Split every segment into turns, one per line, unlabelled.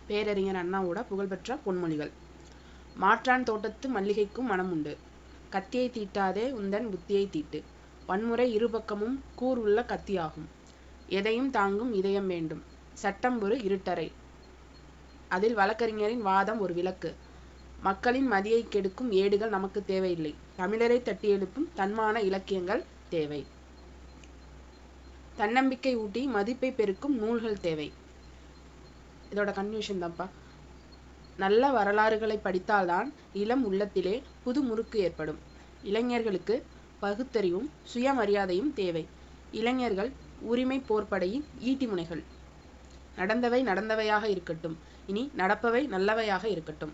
பேரறிஞர் அண்ணாவோட புகழ்பெற்ற பொன்மொழிகள். மாற்றான் தோட்டத்து மல்லிகைக்கும் மனம் உண்டு. கத்தியை தீட்டாதே உந்தன் புத்தியை தீட்டு. வன்முறை இருபக்கமும் கூர் உள்ள கத்தியாகும். எதையும் தாங்கும் இதயம் வேண்டும். சட்டம் ஒரு இருட்டறை, அதில் வழக்கறிஞரின் வாதம் ஒரு விளக்கு. மக்களின் மதியை கெடுக்கும் ஏடுகள் நமக்கு தேவையில்லை. தமிழரை தட்டி எழுப்பும் தன்மான இலக்கியங்கள் தேவை. தன்னம்பிக்கை ஊட்டி மதிப்பை பெருக்கும் நூல்கள் தேவை. இதோட கன்க்ளூஷன் தான்ப்பா. நல்ல வரலாறுகளை படித்தால்தான் இளம் உள்ளத்திலே புது முறுக்கு ஏற்படும். இளைஞர்களுக்கு பகுத்தறிவும் சுயமரியாதையும் தேவை. இளைஞர்கள் உரிமை போர்ப்படையின் ஈட்டிமுனைகள். நடந்தவை நடந்தவையாக இருக்கட்டும், இனி நடப்பவை நல்லவையாக இருக்கட்டும்.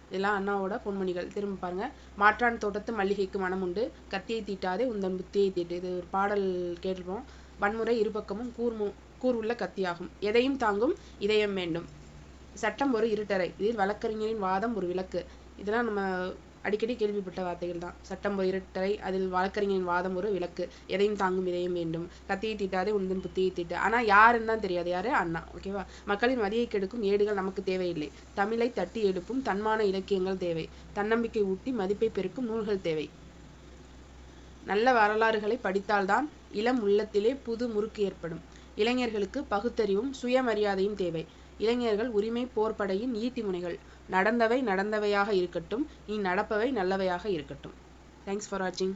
இதெல்லாம் அண்ணாவோட பொன்மொழிகள். திரும்ப பாருங்க. மாற்றான் தோட்டத்து மல்லிகைக்கு மனம் உண்டு. கத்தியை தீட்டாதே உந்தன் புத்தியை தீட்டு. இது ஒரு பாடல் கேட்டிருப்போம். வன்முறை இருபக்கமும் கூர் உள்ள கத்தியாகும். எதையும் தாங்கும் இதயம் வேண்டும். சட்டம் ஒரு இருட்டறை, இதில் வழக்கறிஞரின் வாதம் ஒரு விளக்கு. இதெல்லாம் நம்ம அடிக்கடி கேள்விப்பட்ட வார்த்தைகள் தான். சட்டம் ஒரு இருட்டறை, அதில் வழக்கறிஞரின் வாதம் ஒரு விளக்கு. எதையும் தாங்கும் இதயம் வேண்டும். கத்தியை தீட்டாதே உந்தன் புத்தியை தீட்டு. ஆனால் யாருன்னு தான் தெரியாது. யாரு? அண்ணா. ஓகேவா? மக்களின் மதியை கெடுக்கும் ஏடுகள் நமக்கு தேவையில்லை. தமிழை தட்டி எழுப்பும் தன்மான இலக்கியங்கள் தேவை. தன்னம்பிக்கை ஊட்டி மதிப்பை பெருக்கும் நூல்கள் தேவை. நல்ல வரலாறுகளை படித்தால்தான் இளம் உள்ளத்திலே புது முறுக்கு ஏற்படும். இளைஞர்களுக்கு பகுத்தறிவும் சுயமரியாதையும் தேவை. இளைஞர்கள் உரிமை போர்ப்படையின் ஈட்டிமுனைகள். நடந்தவை நடந்தவையாக இருக்கட்டும், இனி நடப்பவை நல்லவையாக இருக்கட்டும். தேங்க்ஸ் ஃபார் வாட்சிங்.